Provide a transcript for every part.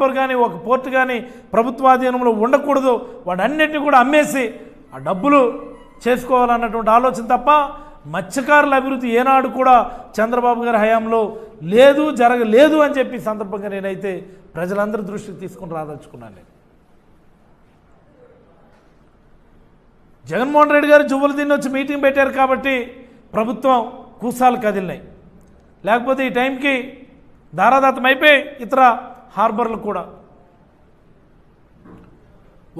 Harbour కానీ ఒక port కానీ ప్రభుత్వాధీనంలో ఉండకూడదు, వాటన్నిటిని కూడా అమ్మేసి ఆ డబ్బులు చేసుకోవాలన్నటువంటి ఆలోచన తప్ప మత్స్యకారుల అభివృద్ధి ఏనాడు కూడా చంద్రబాబు గారి హయాంలో లేదు, జరగలేదు అని చెప్పి సందర్భంగా నేనైతే ప్రజలందరి దృష్టికి తీసుకుని రాదలుచుకున్నాను. నేను జగన్మోహన్ రెడ్డి గారు జువ్వలు తిని వచ్చి మీటింగ్ పెట్టారు కాబట్టి ప్రభుత్వం కూసాలు కదిలినాయి, లేకపోతే ఈ టైంకి ధారాదత్తం అయిపోయి ఇతర హార్బర్లు కూడా.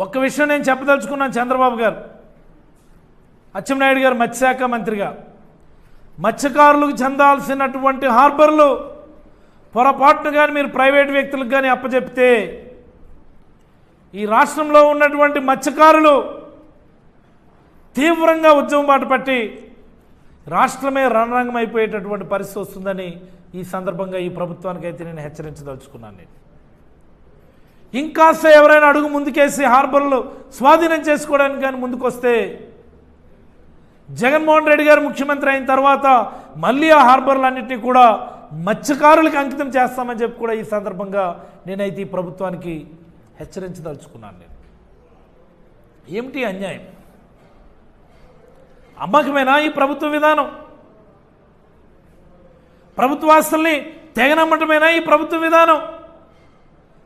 ఒక్క విషయం నేను చెప్పదలుచుకున్నాను, చంద్రబాబు గారు అచ్చెన్నాయుడు గారు మత్స్యశాఖ మంత్రిగా మత్స్యకారులకు చెందాల్సినటువంటి హార్బర్లు పొరపాటును కానీ మీరు ప్రైవేట్ వ్యక్తులకు కానీ అప్పచెప్తే ఈ రాష్ట్రంలో ఉన్నటువంటి మత్స్యకారులు తీవ్రంగా ఉద్యమం బాట పట్టి రాష్ట్రమే రణరంగం అయిపోయేటటువంటి పరిస్థితి వస్తుందని ఈ సందర్భంగా ఈ ప్రభుత్వానికి అయితే నేను హెచ్చరించదలుచుకున్నాను. నేను ఇంకాస్త ఎవరైనా అడుగు ముందుకేసి హార్బర్లు స్వాధీనం చేసుకోవడానికి కానీ ముందుకొస్తే జగన్మోహన్ రెడ్డి గారు ముఖ్యమంత్రి అయిన తర్వాత మళ్ళీ ఆ హార్బర్లన్నింటినీ కూడా మత్స్యకారులకు అంకితం చేస్తామని చెప్పి కూడా ఈ సందర్భంగా నేనైతే ఈ ప్రభుత్వానికి హెచ్చరించదలుచుకున్నాను. నేను ఏమిటి అన్యాయం? అమ్మకమేనా ఈ ప్రభుత్వ విధానం? ప్రభుత్వాస్తుల్ని తెగనమ్మటమేనా ఈ ప్రభుత్వ విధానం?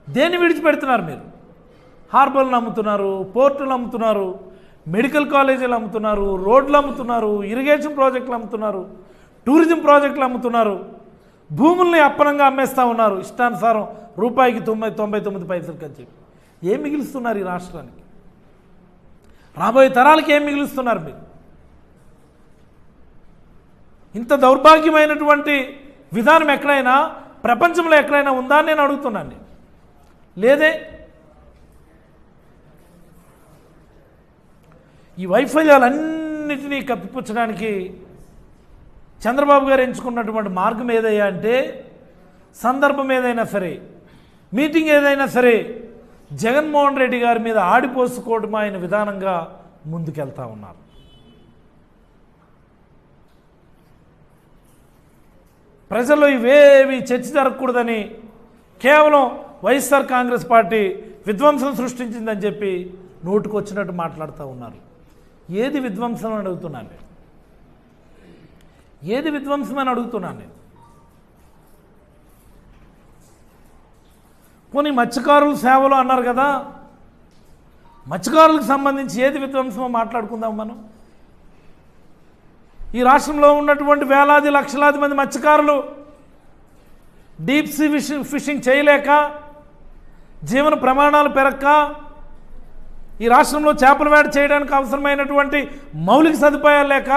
దేన్ని విడిచిపెడుతున్నారు మీరు? హార్బర్లు అమ్ముతున్నారు, పోర్టులు అమ్ముతున్నారు, మెడికల్ కాలేజీలు అమ్ముతున్నారు, రోడ్లు అమ్ముతున్నారు, ఇరిగేషన్ ప్రాజెక్టులు అమ్ముతున్నారు, టూరిజం ప్రాజెక్టులు అమ్ముతున్నారు, భూముల్ని అప్పనంగా అమ్మేస్తూ ఉన్నారు ఇష్టానుసారం రూపాయికి 99 పైసలకి అని చెప్పి. ఏం మిగిలిస్తున్నారు ఈ రాష్ట్రానికి? రాబోయే తరాలకి ఏం మిగిలిస్తున్నారు మీరు? ఇంత దౌర్భాగ్యమైనటువంటి విధానం ఎక్కడైనా ప్రపంచంలో ఎక్కడైనా ఉందా అని నేను అడుగుతున్నాను. లేదే. ఈ వైఫల్యాలన్నిటినీ కప్పిపుచ్చడానికి చంద్రబాబు గారు ఎంచుకున్నటువంటి మార్గం ఏదయ్యా అంటే, సందర్భం ఏదైనా సరే, మీటింగ్ ఏదైనా సరే జగన్మోహన్ రెడ్డి గారి మీద ఆడిపోసుకోవడం ఆయన విధానంగా ముందుకెళ్తా ఉన్నారు. ప్రజల్లో ఇవేవి చర్చ జరగకూడదని కేవలం వైఎస్ఆర్ కాంగ్రెస్ పార్టీ విధ్వంసం సృష్టించిందని చెప్పి నోటుకొచ్చినట్టు మాట్లాడుతూ ఉన్నారు. ఏది విధ్వంసం అని అడుగుతున్నాను నేను. ఏది విధ్వంసం అని అడుగుతున్నాను నేను. పోనీ మత్స్యకారుల సేవలు అన్నారు కదా, మత్స్యకారులకు సంబంధించి ఏది విధ్వంసమో మాట్లాడుకుందాం మనం. ఈ రాష్ట్రంలో ఉన్నటువంటి వేలాది లక్షలాది మంది మత్స్యకారులు డీప్ సీ ఫిషింగ్ చేయలేక, జీవన ప్రమాణాలు పెరక్క, ఈ రాష్ట్రంలో చేపల వేట చేయడానికి అవసరమైనటువంటి మౌలిక సదుపాయాలు లేక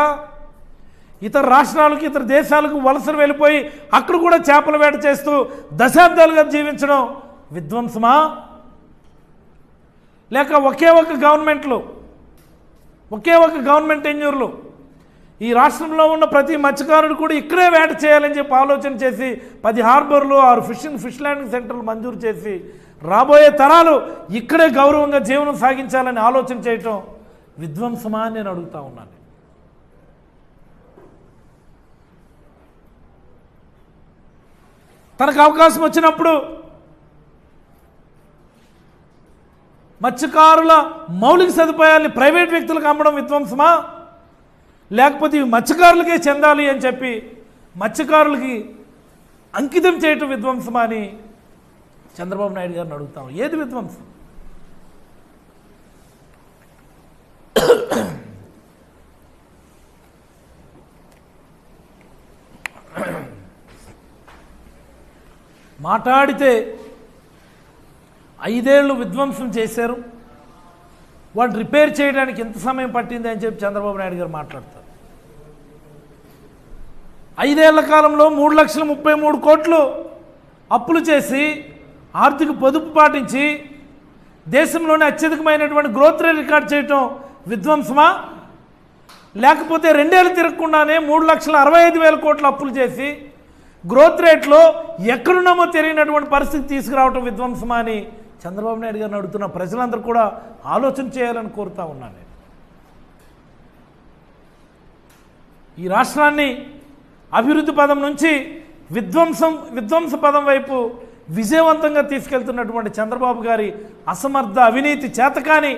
ఇతర రాష్ట్రాలకు, ఇతర దేశాలకు వలసలు వెళ్ళిపోయి అక్కడ కూడా చేపల వేట చేస్తూ దశాబ్దాలుగా జీవించడం విధ్వంసమా? లేక ఒకే ఒక గవర్నమెంట్ టెన్యూర్లు ఈ రాష్ట్రంలో ఉన్న ప్రతి మత్స్యకారుడు కూడా ఇక్కడే వేట చేయాలని చెప్పి ఆలోచన చేసి 10 హార్బర్లు 6 ఫిష్ ల్యాండింగ్ సెంటర్లు మంజూరు చేసి రాబోయే తరాలు ఇక్కడే గౌరవంగా జీవనం సాగించాలని ఆలోచన చేయటం విధ్వంసమా అని నేను అడుగుతా ఉన్నాను. తనకు అవకాశం వచ్చినప్పుడు మత్స్యకారుల మౌలిక సదుపాయాల్ని ప్రైవేట్ వ్యక్తులకు అమ్మడం విధ్వంసమా? లేకపోతే ఇవి మత్స్యకారులకే చెందాలి అని చెప్పి మత్స్యకారులకి అంకితం చేయటం విధ్వంసమా అని చంద్రబాబు నాయుడు గారిని అడుగుతాం. ఏది విధ్వంసం? మాట్లాడితే 5 ఏళ్ళు విధ్వంసం చేశారు, వాటిని రిపేర్ చేయడానికి ఎంత సమయం పట్టింది అని చెప్పి చంద్రబాబు నాయుడు గారు మాట్లాడతారు. 5 ఏళ్ల కాలంలో 3,33 కోట్లు అప్పులు చేసి ఆర్థిక పొదుపు పాటించి దేశంలోనే అత్యధికమైనటువంటి గ్రోత్ రేట్ రికార్డ్ చేయటం విధ్వంసమా? లేకపోతే 2 ఏళ్ళు తిరగకుండానే 3,65,000 కోట్లు అప్పులు చేసి గ్రోత్ రేట్లో ఎక్కడున్నామో తెలియనటువంటి పరిస్థితి తీసుకురావటం విధ్వంసమా అని చంద్రబాబు నాయుడు గారిని అడుగుతున్న ప్రజలందరూ కూడా ఆలోచన చేయాలని కోరుతా ఉన్నాను నేను. ఈ రాష్ట్రాన్ని అభివృద్ధి పదం నుంచి విధ్వంస పదం వైపు విజయవంతంగా తీసుకెళ్తున్నటువంటి చంద్రబాబు గారి అసమర్థ అవినీతి చేతకాని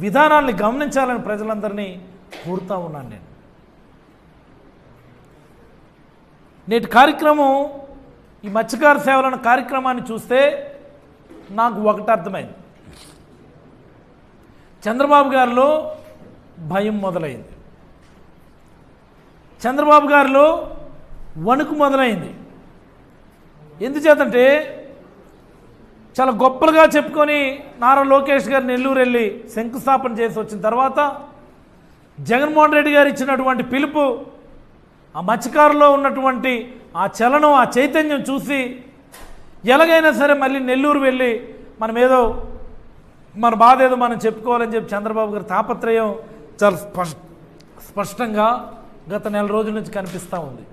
విధానాల్ని గమనించాలని ప్రజలందరినీ కోరుతా ఉన్నాను నేను. నేటి కార్యక్రమం ఈ మత్స్యకార సేవలను కార్యక్రమాన్ని చూస్తే నాకు ఒకటి అర్థమైంది. చంద్రబాబు గారిలో భయం మొదలైంది, చంద్రబాబు గారిలో వణుకు మొదలైంది. ఎందుచేతంటే చాలా గొప్పలుగా చెప్పుకొని నారా లోకేష్ గారు నెల్లూరు వెళ్ళి శంకుస్థాపన చేసి వచ్చిన తర్వాత జగన్మోహన్ రెడ్డి గారు ఇచ్చినటువంటి పిలుపు, ఆ మత్స్యకారులో ఉన్నటువంటి ఆ చలనం, ఆ చైతన్యం చూసి ఎలాగైనా సరే మళ్ళీ నెల్లూరు వెళ్ళి మనం ఏదో మన బాధ ఏదో మనం చెప్పుకోవాలని చెప్పి చంద్రబాబు గారి తాపత్రయం చాలా స్పష్టంగా గత నెల రోజుల నుంచి కనిపిస్తూ ఉంది.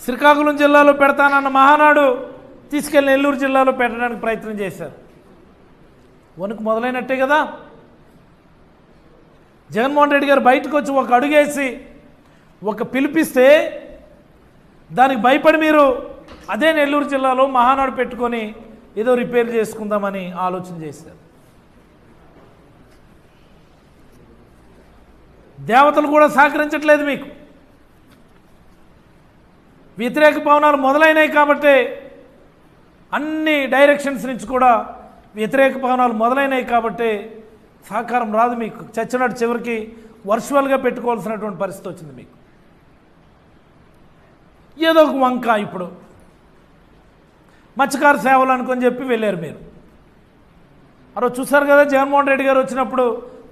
శ్రీకాకుళం జిల్లాలో పెడతానన్న మహానాడు తీసుకెళ్ళి నెల్లూరు జిల్లాలో పెట్టడానికి ప్రయత్నం చేశారు. వణుకు మొదలైనట్టే కదా. జగన్మోహన్ రెడ్డి గారు బయటకు వచ్చి ఒక అడుగేసి ఒక పిలిపిస్తే దానికి భయపడి మీరు అదే నెల్లూరు జిల్లాలో మహానాడు పెట్టుకొని ఏదో రిపేర్ చేసుకుందామని ఆలోచన చేశారు. దేవతలు కూడా సహకరించట్లేదు మీకు. వ్యతిరేక పవనాలు మొదలైనాయి కాబట్టి అన్ని డైరెక్షన్స్ నుంచి కూడా వ్యతిరేక పవనాలు మొదలైనాయి కాబట్టి సహకారం రాదు మీకు. చచ్చినట్టు చివరికి వర్చువల్గా పెట్టుకోవాల్సినటువంటి పరిస్థితి వచ్చింది మీకు. ఏదో ఒక వంక ఇప్పుడు మత్స్యకార సేవలు అనుకొని చెప్పి వెళ్ళారు మీరు. అరో చూసారు కదా జగన్మోహన్ రెడ్డి గారు వచ్చినప్పుడు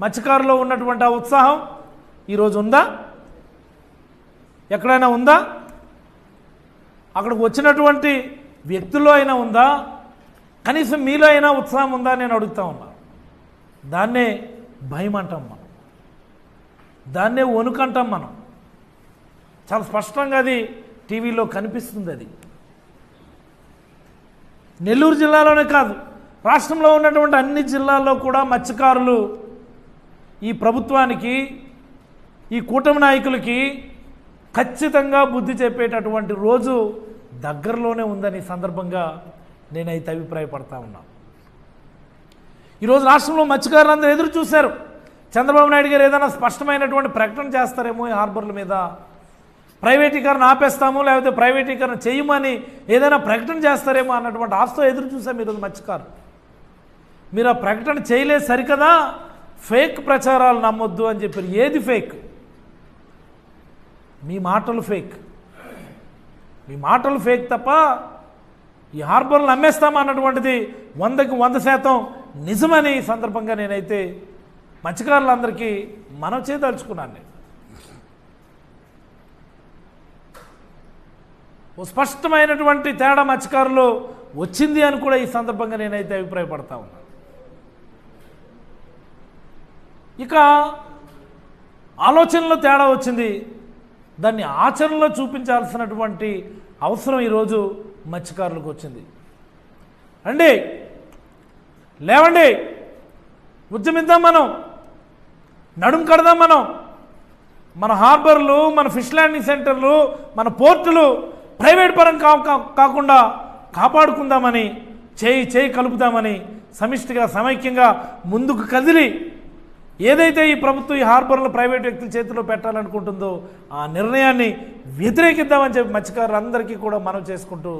మత్స్యకారులో ఉన్నటువంటి ఆ ఉత్సాహం ఈరోజు ఉందా? ఎక్కడైనా ఉందా? అక్కడికి వచ్చినటువంటి వ్యక్తుల్లో అయినా ఉందా? కనీసం మీలో అయినా ఉత్సాహం ఉందా నేను అడుగుతా ఉన్నా. దాన్నే భయం అంటాం మనం, దాన్నే వణుకంటాం మనం. చాలా స్పష్టంగా అది టీవీలో కనిపిస్తుంది. అది నెల్లూరు జిల్లాలోనే కాదు, రాష్ట్రంలో ఉన్నటువంటి అన్ని జిల్లాల్లో కూడా మత్స్యకారులు ఈ ప్రభుత్వానికి, ఈ కూటమి నాయకులకి ఖచ్చితంగా బుద్ధి చెప్పేటటువంటి రోజు దగ్గరలోనే ఉందని సందర్భంగా నేనైతే అభిప్రాయపడతా ఉన్నాను. ఈరోజు రాష్ట్రంలో మత్స్యకారులందరూ ఎదురు చూశారు. చంద్రబాబు నాయుడు గారు ఏదైనా స్పష్టమైనటువంటి ప్రకటన చేస్తారేమో ఈ హార్బర్ల మీద, ప్రైవేటీకరణ ఆపేస్తాము లేకపోతే ప్రైవేటీకరణ చేయమని ఏదైనా ప్రకటన చేస్తారేమో అన్నటువంటి ఆశతో ఎదురు చూసాము ఈరోజు మత్స్యకారు. మీరు ఆ ప్రకటన చేయలేదు సరికదా, ఫేక్ ప్రచారాలు నమ్మొద్దు అని చెప్పారు. ఏది ఫేక్? మీ మాటలు ఫేక్, మీ మాటలు ఫేక్ తప్ప ఈ హార్బర్లు అమ్మేస్తామా అన్నటువంటిది 100కి 100% నిజమని ఈ సందర్భంగా నేనైతే మత్స్యకారులందరికీ మనం చేయదలుచుకున్నాను. ఓ స్పష్టమైనటువంటి తేడా మత్స్యకారులు వచ్చింది అని కూడా ఈ సందర్భంగా నేనైతే అభిప్రాయపడతా ఉన్నాను. ఇక ఆలోచనలో తేడా వచ్చింది, దాన్ని ఆచరణలో చూపించాల్సినటువంటి అవసరం ఈరోజు మత్స్యకారులకు వచ్చింది. రండి, లేవండి, ఉద్యమిద్దాం, మనం నడుం కడదాం, మన హార్బర్లు, మన ఫిష్ ల్యాండింగ్ సెంటర్లు, మన పోర్టులు ప్రైవేట్ పరం కాకుండా కాపాడుకుందామని, చేయి కలుపుదామని సమిష్టిగా సమైక్యంగా ముందుకు కదిలి ఏదైతే ఈ ప్రభుత్వం ఈ హార్బర్లు ప్రైవేట్ వ్యక్తుల చేతిలో పెట్టాలనుకుంటుందో ఆ నిర్ణయాన్ని వ్యతిరేకిద్దామని చెప్పి మత్స్యకారులందరికీ కూడా మనం చేసుకుంటూ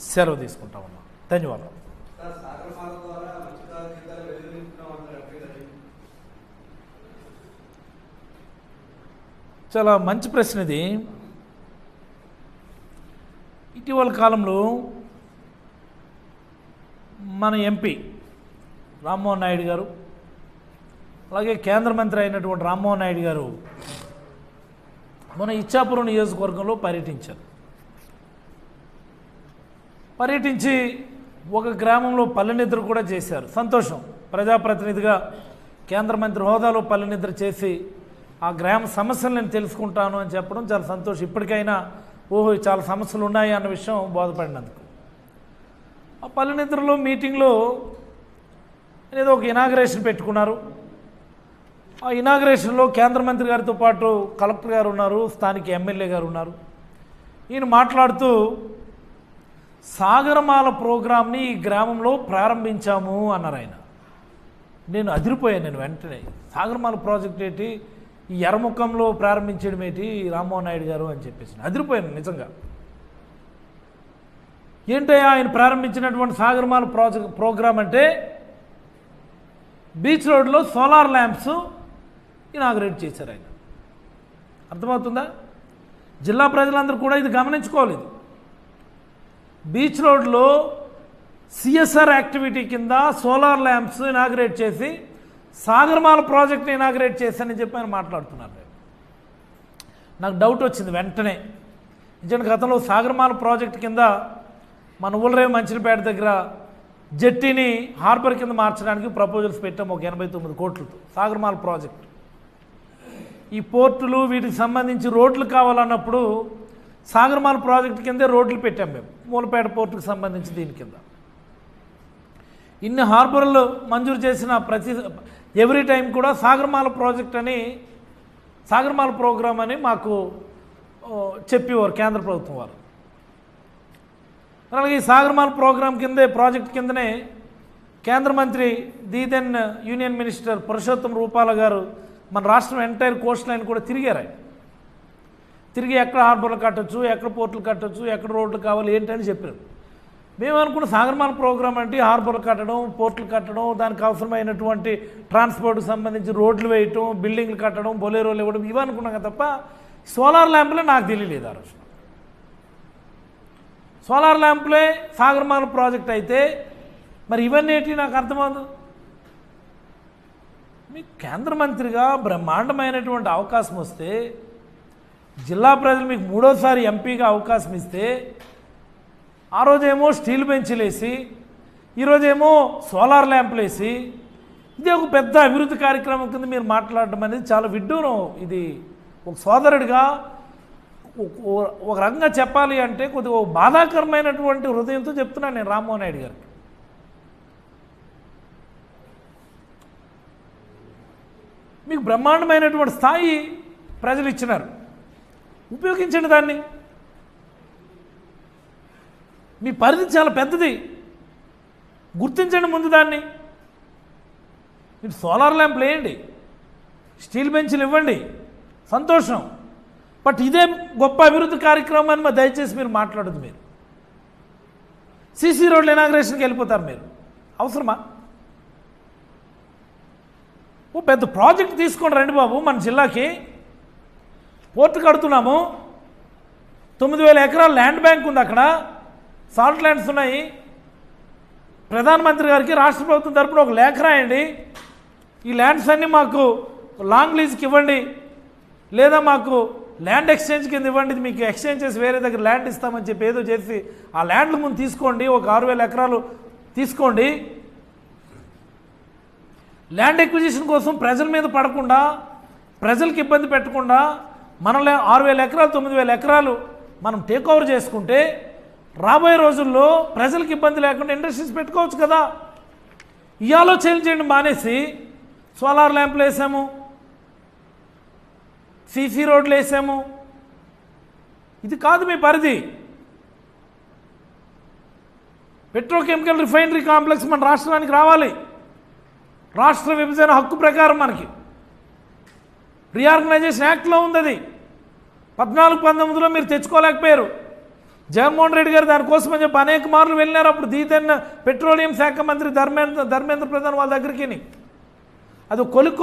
సెలవు తీసుకుంటా ఉన్నాం. ధన్యవాదాలు. చాలా మంచి ప్రశ్న ఇది. ఇటీవల కాలంలో మన ఎంపీ రామ్మోహన్ నాయుడు గారు, అలాగే కేంద్ర మంత్రి అయినటువంటి రామ్మోహన్ నాయుడు గారు మన ఇచ్చాపురం నియోజకవర్గంలో పర్యటించారు. పర్యటించి ఒక గ్రామంలో పల్లెనిద్ర కూడా చేశారు. సంతోషం. ప్రజాప్రతినిధిగా కేంద్ర మంత్రి హోదాలో పల్లెనిద్ర చేసి ఆ గ్రామ సమస్యలు నేను తెలుసుకుంటాను అని చెప్పడం చాలా సంతోషం. ఇప్పటికైనా ఓహో చాలా సమస్యలు ఉన్నాయి అన్న విషయం బోధపడినందుకు. ఆ పల్లెనిద్రలో మీటింగ్లో ఏదో ఒక ఇనాగరేషన్ పెట్టుకున్నారు. ఆ ఇనాగరేషన్లో కేంద్ర మంత్రి గారితో పాటు కలెక్టర్ గారు ఉన్నారు, స్థానిక ఎమ్మెల్యే గారు ఉన్నారు. ఈయన మాట్లాడుతూ సాగరమాల ప్రోగ్రామ్ని ఈ గ్రామంలో ప్రారంభించాము అన్నారు ఆయన. నేను అదిరిపోయాను. నేను వెంటనే సాగరమాల ప్రాజెక్ట్ ఏంటి, ఈ ఎర్రముఖంలో ప్రారంభించడం ఏంటి రామ్మోహన్ నాయుడు గారు అని చెప్పేసి అదిరిపోయాను నిజంగా. ఏంటయ్యా ఆయన ప్రారంభించినటువంటి సాగరమాల ప్రోగ్రామ్ అంటే బీచ్ రోడ్లో సోలార్ ల్యాంప్స్ ఇనాగరేట్ చేశారు ఆయన. అర్థమవుతుందా? జిల్లా ప్రజలందరూ కూడా ఇది గమనించుకోవాలి. ఇది బీచ్ రోడ్లో సిఎస్ఆర్ యాక్టివిటీ కింద సోలార్ ల్యాంప్స్ ఇనాగరేట్ చేసి సాగరమాల ప్రాజెక్ట్ని ఇనాగరేట్ చేశానని చెప్పి ఆయన మాట్లాడుతున్నారు. నాకు డౌట్ వచ్చింది వెంటనే. నిజానికి గతంలో సాగరమాల ప్రాజెక్ట్ కింద మన ఊళ్ళరేవు మంచినపేట దగ్గర జట్టిని హార్బర్ కింద మార్చడానికి ప్రపోజల్స్ పెట్టాము ఒక 89 కోట్లతో. సాగరమాల ప్రాజెక్ట్ ఈ పోర్టులు వీటికి సంబంధించి రోడ్లు కావాలన్నప్పుడు సాగరమాల ప్రాజెక్టు కిందే రోడ్లు పెట్టాం మేము. మూలపేట పోర్టుకు సంబంధించి దీని కింద ఇన్ని హార్బర్లు మంజూరు చేసిన ఎవ్రీ టైం కూడా సాగరమాల ప్రాజెక్ట్ అని సాగరమాల ప్రోగ్రామ్ అని మాకు చెప్పేవారు కేంద్ర ప్రభుత్వం వారు. అలాగే ఈ సాగరమాల ప్రోగ్రాం కిందే ప్రాజెక్ట్ కిందనే కేంద్ర మంత్రి దెన్ యూనియన్ మినిస్టర్ పురుషోత్తం రూపాల గారు మన రాష్ట్రం ఎంటైర్ కోస్ట్ లైన్ కూడా తిరిగారు. తిరిగి ఎక్కడ హార్బర్లు కట్టచ్చు, ఎక్కడ పోర్టులు కట్టచ్చు, ఎక్కడ రోడ్లు కావాలి ఏంటని చెప్పారు. మేము అనుకున్న సాగరమాల ప్రోగ్రాం అంటే హార్బర్లు కట్టడం, పోర్టులు కట్టడం, దానికి అవసరమైనటువంటి ట్రాన్స్పోర్ట్కి సంబంధించి రోడ్లు వేయటం, బిల్డింగ్లు కట్టడం, బొలేరోలు ఇవ్వడం ఇవి అనుకున్నాం తప్ప సోలార్ ల్యాంపులే నాకు తెలియలేదు ఆ రోజు. సోలార్ ల్యాంపులే సాగరమాల ప్రాజెక్ట్ అయితే మరి ఇవన్నీ ఏంటి నాకు అర్థమవుతుంది. మీకు కేంద్ర మంత్రిగా బ్రహ్మాండమైనటువంటి అవకాశం వస్తే, జిల్లా ప్రజలు మీకు 3వ ఎంపీగా అవకాశం ఇస్తే, ఆ రోజేమో స్టీల్ బెంచ్లు వేసి, ఈరోజేమో సోలార్ ల్యాంపులు వేసి, ఇది ఒక పెద్ద అభివృద్ధి కార్యక్రమం కింద మీరు మాట్లాడడం అనేది చాలా విడ్డూరం. ఇది ఒక సోదరుడిగా ఒక రకంగా చెప్పాలి అంటే కొద్దిగా బాధాకరమైనటువంటి హృదయంతో చెప్తున్నాను నేను రామ్మోహన్ నాయుడు గారికి. మీకు బ్రహ్మాండమైనటువంటి స్థాయి ప్రజలు ఇచ్చినారు, ఉపయోగించండి దాన్ని. మీ పరిధి చాలా పెద్దది, గుర్తించండి ముందు దాన్ని. మీరు సోలార్ ల్యాంప్లు వేయండి, స్టీల్ బెంచ్లు ఇవ్వండి, సంతోషం. బట్ ఇదే గొప్ప అభివృద్ధి కార్యక్రమం అని దయచేసి మీరు మాట్లాడదు. మీరు సీసీ రోడ్ల ఇనాగ్రేషన్కి వెళ్ళిపోతారు. మీరు అవసరమా? ఓ పెద్ద ప్రాజెక్ట్ తీసుకొని రండి బాబు. మన జిల్లాకి పోర్టు కడుతున్నాము, 9,000 ఎకరాల ల్యాండ్ బ్యాంక్ ఉంది, అక్కడ సాల్ట్ ల్యాండ్స్ ఉన్నాయి. ప్రధానమంత్రి గారికి రాష్ట్ర ప్రభుత్వం తరపున ఒక లేఖ రాయండి, ఈ ల్యాండ్స్ అన్నీ మాకు లాంగ్ లీజ్కి ఇవ్వండి, లేదా మాకు ల్యాండ్ ఎక్స్చేంజ్ కింద ఇవ్వండి, మీకు ఎక్స్చేంజ్ చేసి వేరే దగ్గర ల్యాండ్ ఇస్తామని చెప్పి ఏదో చేసి ఆ ల్యాండ్ల ముందు తీసుకోండి. ఒక 6,000 ఎకరాలు తీసుకోండి. ల్యాండ్ ఎక్విజిషన్ కోసం ప్రజల మీద పడకుండా, ప్రజలకు ఇబ్బంది పెట్టకుండా మనం 6,000 ఎకరాలు 9,000 ఎకరాలు మనం టేక్ ఓవర్ చేసుకుంటే రాబోయే రోజుల్లో ప్రజలకు ఇబ్బంది లేకుండా ఇండస్ట్రీస్ పెట్టుకోవచ్చు కదా. ఈ ఆలోచన చేయండి మానేసి సోలార్ ల్యాంపులు వేసాము, సీసీ రోడ్లు వేసాము. ఇది కాదు మీ పరిధి. పెట్రోకెమికల్ రిఫైనరీ కాంప్లెక్స్ మన రాష్ట్రానికి రావాలి. రాష్ట్ర విభజన హక్కు ప్రకారం మనకి రీఆర్గనైజేషన్ యాక్ట్లో ఉంది. అది 14-19లో మీరు తెచ్చుకోలేకపోయారు. జగన్మోహన్ రెడ్డి గారు దానికోసం అని చెప్పి అనేక మార్లు వెళ్ళినారు. అప్పుడు పెట్రోలియం శాఖ మంత్రి ధర్మేంద్ర ప్రధాన్ వాళ్ళ దగ్గరికి అది కొలుక్కొని